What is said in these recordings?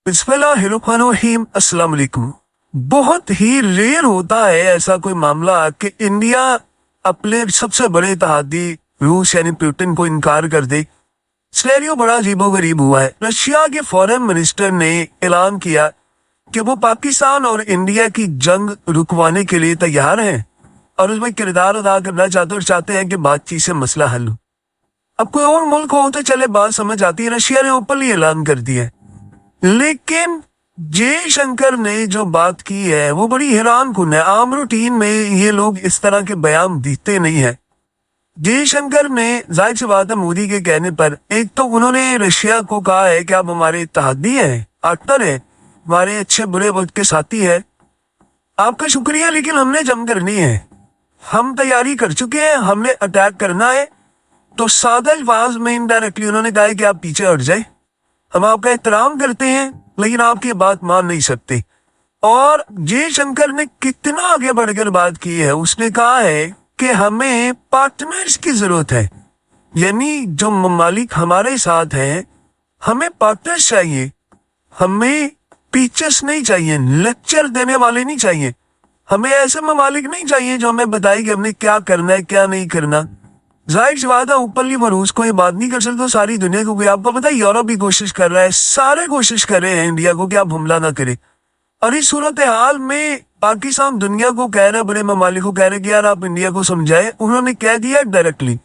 बिस्मिल्लाहिर्रहमानिर्रहीम। अस्सलाम वालेकुम। बहुत ही रेयर होता है ऐसा कोई मामला कि इंडिया अपने सबसे बड़े इत्तेहादी रूस यानी पुतिन को इनकार कर दे। सिनेरियो बड़ा अजीबोगरीब हुआ है। रशिया के फॉरेन मिनिस्टर ने ऐलान किया कि वो पाकिस्तान और इंडिया की जंग रुकवाने के लिए तैयार हैं और उसमें किरदार अदा करना चाहते और चाहते हैं कि बातचीत से मसला हल हो। अब कोई और मुल्क हो तो चले, बात समझ आती है। रशिया ने ओपनली ऐलान कर दिया है, लेकिन जयशंकर ने जो बात की है वो बड़ी हैरान कुन है। आम रूटीन में ये लोग इस तरह के बयान देते नहीं है। जयशंकर ने जाहिर सी बात है मोदी के कहने पर एक तो उन्होंने रशिया को कहा है कि आप हमारे इत्तेहादी हैं, पार्टनर है, हमारे अच्छे बुरे वक्त के साथी है, आपका शुक्रिया, लेकिन हमने जंग करनी है, हम तैयारी कर चुके हैं, हमने अटैक करना है। तो सादा अल्फाज में इनडायरेक्टली उन्होंने कहा है कि आप पीछे हट जाए, हम आपका एहतराम करते हैं लेकिन आपकी बात मान नहीं सकते। और जयशंकर ने कितना आगे बढ़कर बात की है, उसने कहा है कि हमें पार्टनर्स की जरूरत है, यानी जो ममालिक हमारे साथ हैं हमें पार्टनर्स चाहिए, हमें टीचर्स नहीं चाहिए, लेक्चर देने वाले नहीं चाहिए, हमें ऐसे ममालिक नहीं चाहिए जो हमें बताए कि हमने क्या करना है क्या नहीं करना। जाहिर सी बात है ओपनली रूस को ये बात नहीं कर सकते, तो सारी दुनिया को। आपको पता है यूरोप भी कोशिश कर रहा है, सारे कोशिश कर रहे हैं इंडिया को कि आप हमला ना करें। और इस सूरत हाल में पाकिस्तान दुनिया को कह रहा है, बड़े ममालिक को कह रहे कि यार आप इंडिया को समझाए। उन्होंने कह दिया डायरेक्टली।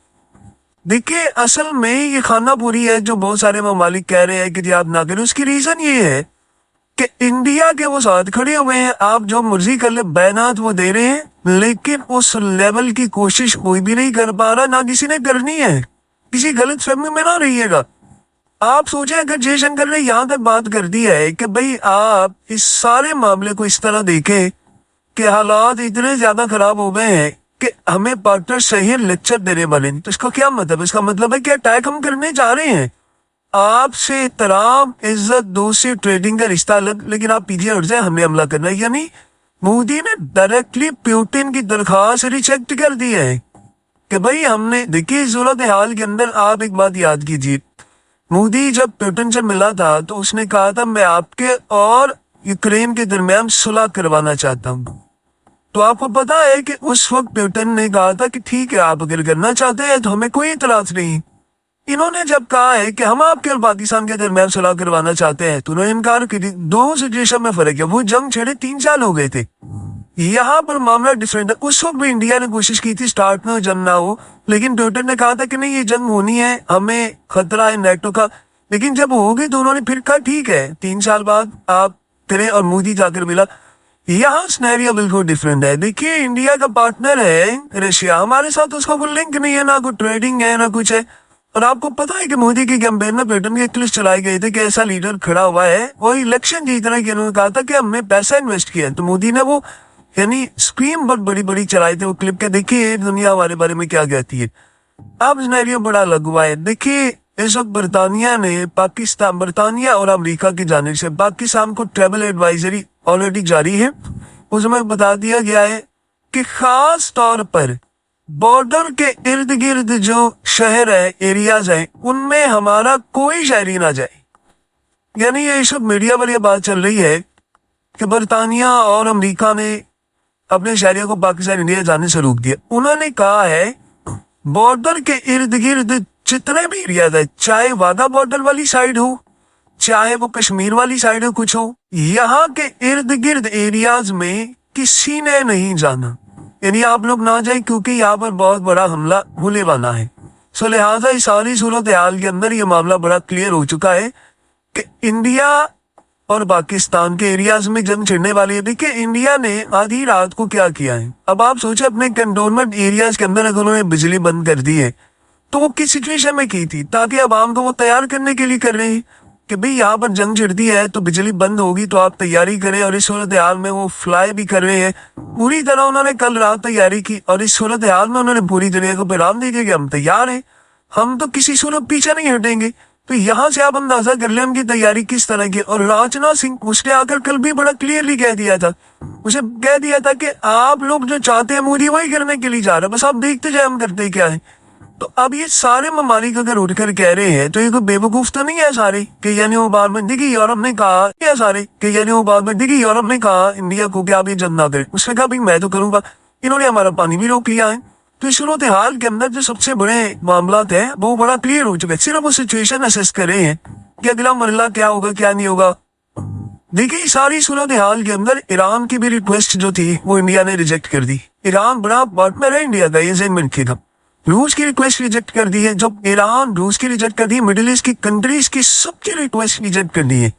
देखिए असल में ये खाना पूरी है जो बहुत सारे ममालिक कह रहे हैं कि जी आप ना करें। उसकी रीजन ये है कि इंडिया के वो साथ खड़े हुए हैं, आप जो मर्जी कर ले, बयानात वो दे रहे हैं, लेकिन उस लेवल की कोशिश कोई भी नहीं कर पा रहा, ना किसी ने करनी है। किसी गलत फहमी में ना रहिएगा। आप सोचें अगर जयशंकर ने यहां तक बात कर दी है कि भाई आप इस सारे मामले को इस तरह देखें कि हालात इतने ज्यादा खराब हो गए हैं कि हमें पार्टनर सही लेक्चर देने वाले नहीं, तो इसका क्या मतलब? इसका मतलब है कि अटैक हम करने जा रहे हैं। आपसे एहतराम, इज्जत, दोस्ती, ट्रेडिंग का रिश्ता अलग, लेकिन आप पीछे हट जाए, हमने हमला करना है। यानी मोदी ने डायरेक्टली पुतिन की दरखास्त रिजेक्ट कर दी है कि भाई हमने। देखिए सूरत हाल के अंदर आप एक बात याद कीजिए, मोदी जब पुतिन से मिला था तो उसने कहा था मैं आपके और यूक्रेन के दरमियान सुलह करवाना चाहता हूँ। तो आपको पता है कि उस वक्त पुतिन ने कहा था कि ठीक है आप अगर करना चाहते हैं तो हमें कोई इतराज नहीं। इन्होंने जब कहा है कि हम आपके और पाकिस्तान के दरमियान सुलह करवाना चाहते हैं तो उन्होंने इनकार कर दिया। दो सिचुएशन में फर्क है, वो जंग छेड़े 3 साल हो गए थे, यहाँ पर मामला डिफरेंट है। उस वक्त भी इंडिया ने कोशिश की थी स्टार्ट में जंग ना हो, लेकिन पुतिन ने कहा था कि नहीं ये जंग होनी है, हमें खतरा है नेटो का। लेकिन जब हो गई तो उन्होंने फिर कहा ठीक है 3 साल बाद आप करें, और मोदी जाकर मिला। यहाँ सिनेरियो बिल्कुल डिफरेंट है। देखिए इंडिया का पार्टनर है रशिया, हमारे साथ उसका कोई लिंक नहीं है, ना कोई ट्रेडिंग है ना कुछ है। और आपको पता है कि मोदी की कैंपेन में पुतिन के क्लिप्स चलाए गए थे कि ऐसा लीडर खड़ा हुआ है वो इलेक्शन जीतने के, उन्होंने कहा था कि हमने पैसा इन्वेस्ट किया है। तो मोदी ने वो यानी स्क्रीम बहुत बड़ी बड़ी चलाई थी वो क्लिप के। देखिए दुनिया हमारे बारे में क्या कहती है। अब सिनेरियो बड़ा अलग हुआ है। देखिए इस वक्त बरतानिया और अमेरिका की जानिब से पाकिस्तान को ट्रैवल एडवाइजरी ऑलरेडी जारी है। उसमें बता दिया गया है कि खास तौर पर बॉर्डर के इर्द गिर्द जो शहर है, एरियाज है, उनमें हमारा कोई शहरी ना जाए। यानी ये सब मीडिया पर यह बात चल रही है कि बरतानिया और अमेरिका ने अपने शहरियों को पाकिस्तान इंडिया जाने से रोक दिया। उन्होंने कहा है बॉर्डर के इर्द गिर्द जितने भी एरियाज है, चाहे वाघा बॉर्डर वाली साइड हो, चाहे वो कश्मीर वाली साइड हो, कुछ हो, यहाँ के इर्द गिर्द एरियाज में किसी ने नहीं जाना। यानी आप लोग ना जाए क्योंकि यहाँ पर बहुत बड़ा हमला होने वाला है। सो लिहाजा इस सारी सूरत हाल के अंदर ये मामला बड़ा क्लियर हो चुका है कि इंडिया और पाकिस्तान के एरियाज में जंग छिड़ने वाली है। देखिए इंडिया ने आधी रात को क्या किया है। अब आप सोचे अपने कंटोनमेंट एरियाज के अंदर अगर उन्होंने बिजली बंद कर दी है तो वो किस सिचुएशन में की थी, ताकि आवाम को वो तैयार करने के लिए कर रहे हैं कि भाई यहाँ पर जंग छिड़ती है तो बिजली बंद होगी तो आप तैयारी करें। और इस सूरत हाल में वो फ्लाई भी कर रहे हैं पूरी तरह। उन्होंने कल रात तैयारी की और इस सूरत हाल में उन्होंने पूरी दुनिया को पैगाम दे दिया कि हम तैयार हैं, हम तो किसी सूरत पीछे नहीं हटेंगे। तो यहाँ से आप अंदाजा कर ले उनकी तैयारी किस तरह की। और राजनाथ सिंह उसने आकर कल भी बड़ा क्लियरली कह दिया था, उसे कह दिया था कि आप लोग जो चाहते हैं मोदी वही करने के लिए जा रहे हैं, बस आप देखते जाए हम करते क्या है। तो अब ये सारे ममालिक अगर उठकर कह रहे हैं तो ये कोई बेवकूफ तो नहीं है सारे कि यानी वो बार में देखिए यूरोप ने कहा या सारे कि यानी वो बार में देखिए यूरोप ने कहा इंडिया को कि आप ये जंग ना करें, उसने कहा भाई मैं तो करूंगा, इन्होंने हमारा पानी भी रोक लिया है। तो इस सूरत हाल के अंदर जो सबसे बड़े मामला है वो बड़ा क्लियर हो चुका है, सिर्फ वो सिचुएशन असेस कर रहे हैं कि अगला मरला क्या होगा क्या नहीं होगा। देखिए सारी सूरत हाल के अंदर ईरान की भी रिक्वेस्ट जो थी वो इंडिया ने रिजेक्ट कर दी। ईरान बड़ा पार्टनर है इंडिया का, ये ज़हन में रखिएगा। रूस की रिक्वेस्ट रिजेक्ट कर दी है, जब ईरान रूस की रिजेक्ट कर दी, मिडिल ईस्ट की कंट्रीज की सबकी रिक्वेस्ट रिजेक्ट कर दी है।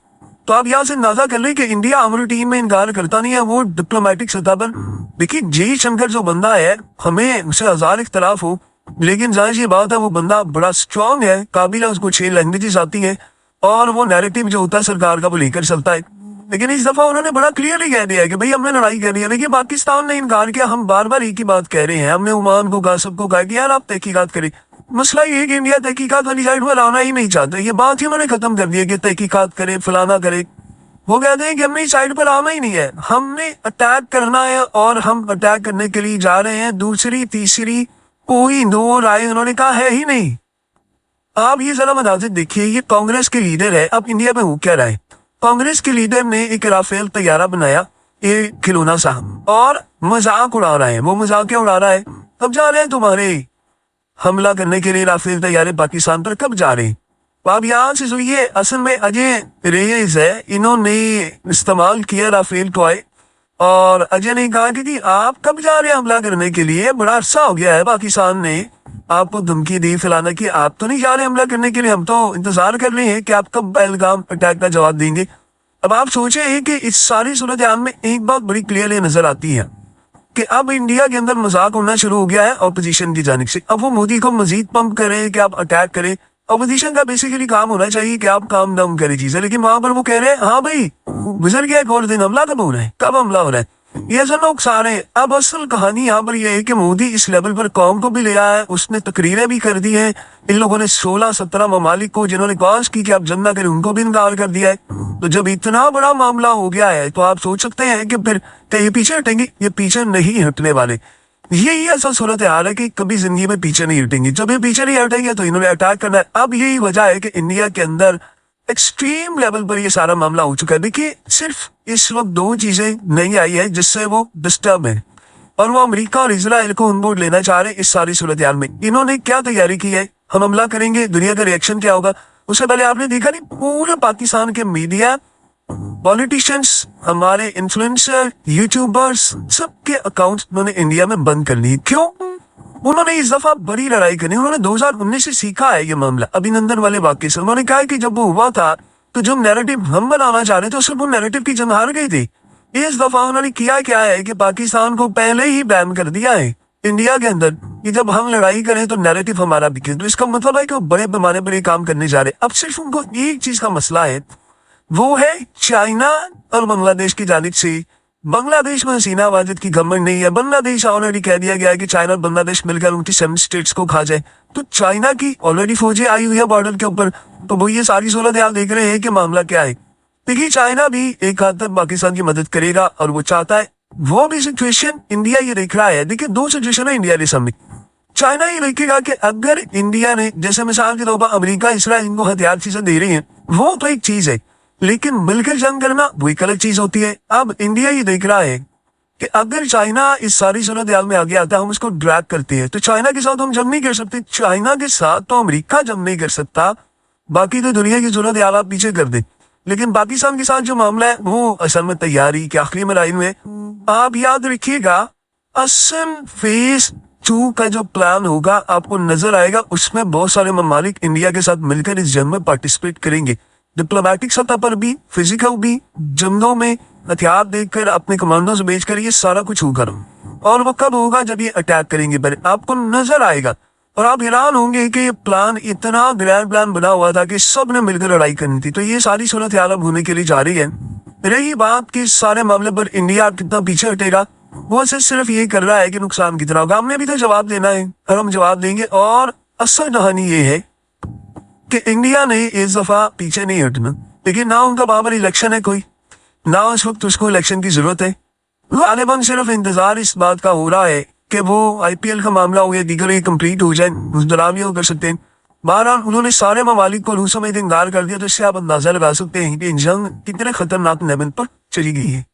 तो आप यहाँ से अंदाजा कर लें कि इंडिया हमारी टीम में इनकार करता नहीं है, वो डिप्लोमेटिक सतह पर। देखिए जी शंकर जो बंदा है, हमें उससे हजार इख्तलाफ हो, लेकिन जाहिर सी बात है वो बंदा बड़ा स्ट्रांग है, काबिल है, उसको 6 लैंग्वेजेस आती है और वो नैरेटिव जो होता है सरकार का वो लेकर चलता है। लेकिन इस दफा उन्होंने बड़ा क्लियरली कह दिया है कि भाई हमने लड़ाई करनी है। देखिए पाकिस्तान ने इनकार किया, हम बार बार एक ही बात कह रहे हैं, हमने ओमान को कहा, सबको कहा कि यार आप तहकीकात करें। मसला ये है कि इंडिया तहकीकात वाली साइड में लाना ही नहीं चाहता, ये बात ही उन्होंने खत्म कर दी है कि तहकीकात करे फलाना करे। वो कहते हैं कि हमने इस साइड पर आना ही नहीं है, हमने अटैक करना है और हम अटैक करने के लिए जा रहे हैं। दूसरी तीसरी कोई दो राय उन्होंने कहा है ही नहीं। आप ये जरा मदाजिर देखिए, ये कांग्रेस के लीडर है, अब इंडिया में हो क्या रहा है। कांग्रेस के लीडर ने एक राफेल तैयारा बनाया, ये खिलौना सा, और मजाक उड़ा रहा है। वो मजाक क्या उड़ा रहा है, कब जा रहे हैं तुम्हारे हमला करने के लिए राफेल तैयारे पाकिस्तान पर, कब जा रहे हैं। तो आप यहाँ से सुनिए, असल में अजय रेयस है, इन्होंने इस्तेमाल किया राफेल टॉय, और अजय ने कहा कि आप कब जा रहे हैं हमला करने के लिए, बड़ा अरसा हो गया है पाकिस्तान ने आपको धमकी दी फलाना की, आप तो नहीं जा रहे हमला करने के लिए, हम तो इंतजार कर रहे हैं कि आप कब पहलगाम अटैक का जवाब देंगे। अब आप सोचे कि इस सारी सूरत हाल में एक बात बड़ी क्लियरली नजर आती है कि अब इंडिया के अंदर मजाक होना शुरू हो गया है ऑपोजिशन की जानिब से। अब वो मोदी को मजीद पंप करे कि आप अटैक करें। ऑपोजिशन का बेसिकली काम होना चाहिए कि आप काम डाउन करें चीजें, लेकिन वहां पर वो कह रहे हैं हाँ भाई गुजर गया एक और दिन, हमला कब हो रहा है, कब हमला हो रहा है, ये सब लोग सारे। अब असल कहानी यहाँ पर यह है कि मोदी इस लेवल पर कौम को भी ले आया है, उसने तकरीरें भी कर दी हैं। इन लोगों ने 16-17 ममालिक को जिन्होंने कॉज की कि आप जंग ना करें उनको भी इनकार कर दिया है। तो जब इतना बड़ा मामला हो गया है तो आप सोच सकते हैं कि फिर ये पीछे हटेंगे, ये पीछे नहीं हटने वाले। यही ऐसा सूरत हाल है कि कभी जिंदगी में पीछे नहीं हटेंगे। जब ये पीछे नहीं हटेंगे तो इन्होंने अटैक करना है। अब यही वजह है कि इंडिया के अंदर एक्सट्रीम लेवल पर ये सारा मामला हो चुका है। देखिए सिर्फ इस वक्त 2 चीजें नहीं आई है जिससे वो डिस्टर्ब है, और वो अमेरिका और इजराइल को ऑनबोर्ड लेना चाह रहे हैं इस सारी सूरत हाल में। इन्होंने क्या तैयारी की है, हम हमला करेंगे, दुनिया का रिएक्शन क्या होगा। उससे पहले आपने देखा नहीं, पूरे पाकिस्तान के मीडिया, पॉलिटिशियंस, हमारे इन्फ्लुएंसर, यूट्यूबर्स, सबके अकाउंट्स उन्होंने इंडिया में बंद कर लिए। क्यों? उन्होंने इस दफा बड़ी लड़ाई करनी, उन्होंने 2019 से सीखा है ये मामला अभिनंदन वाले वाक्य से। उन्होंने कहा कि जब वो हुआ था तो जो नैरेटिव हम बनाना चाह रहे थे सिर्फ वो नैरेटिव की जंग हार गई थी। इस दफा उन्होंने किया क्या है कि पाकिस्तान को पहले ही बैन कर दिया है इंडिया के अंदर कि जब हम लड़ाई करें तो नैरेटिव हमारा बिके। तो इसका मतलब है कि वो बड़े पैमाने पर काम करने जा रहे। अब सिर्फ उनको एक चीज का मसला है, वो है चाइना और बांग्लादेश की जानिब से। बांग्लादेश में हसीना वाजिद की गवर्नमेंट नहीं है। बांग्लादेश ऑलरेडी कह दिया गया है कि चाइना और बांग्लादेश मिलकर उनकी 7 स्टेट्स को खा जाए। तो चाइना की ऑलरेडी फौजें आई हुई है बॉर्डर के ऊपर, तो वो ये सारी सूरत हाल देख रहे हैं कि मामला क्या है। देखिए चाइना भी एक हद तक पाकिस्तान की मदद करेगा और वो चाहता है, वो भी सिचुएशन इंडिया ये देख रहा है। देखिए 2 सिचुएशन है इंडिया के सामने। चाइना ये देखेगा कि अगर इंडिया ने, जैसे मिसाल के तौर पर अमेरिका इसराइल इनको हथियार चीजें दे रही है, वो तो एक चीज है, लेकिन मिलकर जंग करना वो एक अलग चीज होती है। अब इंडिया ये देख रहा है कि अगर चाइना इस सारी सूरत हाल में आगे आता है, हम उसको ड्रैग करते हैं, तो चाइना के साथ हम जंग नहीं कर सकते, चाइना के साथ तो अमेरिका जंग नहीं कर सकता, बाकी तो दुनिया की सूरत हाल आप पीछे कर दे। लेकिन पाकिस्तान के साथ जो मामला है वो असल में तैयारी के आखिरी मराइल में। आप याद रखिएगा, असल फेज 2 का जो प्लान होगा आपको नजर आएगा, उसमें बहुत सारे ममालिक इंडिया के साथ मिलकर इस जंग में पार्टिसिपेट करेंगे, डिप्लोमेटिक सतह पर भी, फिजिकल भी, जंगों में हथियार देकर अपने कमांडो से भेजकर ये सारा कुछ होगा। और वो कब होगा, जब ये अटैक करेंगे पर आपको नजर आएगा और आप हैरान होंगे कि ये प्लान इतना ग्रैंड प्लान बना हुआ था कि सब ने मिलकर लड़ाई करनी थी। तो ये सारी सूरत हाल अब होने के लिए जा रही है। रही बात कि सारे मामले पर इंडिया कितना पीछे हटेगा, वो सिर्फ ये कर रहा है कि नुकसान कितना होगा। हमने भी तो जवाब देना है और हम जवाब देंगे। और असल कहानी ये है कि इंडिया ने इस दफा पीछे नहीं हटना, लेकिन ना उनका वहां पर इलेक्शन है कोई, ना उस वक्त उसको इलेक्शन की जरूरत है। गालिबन सिर्फ इंतजार इस बात का हो रहा है कि वो आईपीएल का मामला हो गया दीगर कंप्लीट हो जाए उस दौरान भी वो कर सकते हैं। बहरहाल उन्होंने सारे ममालिक को रूसों में इंकार कर दिया, तो इससे आप अंदाजा लगा सकते हैं कि जंग कितने खतरनाक लेवल पर चली गई है।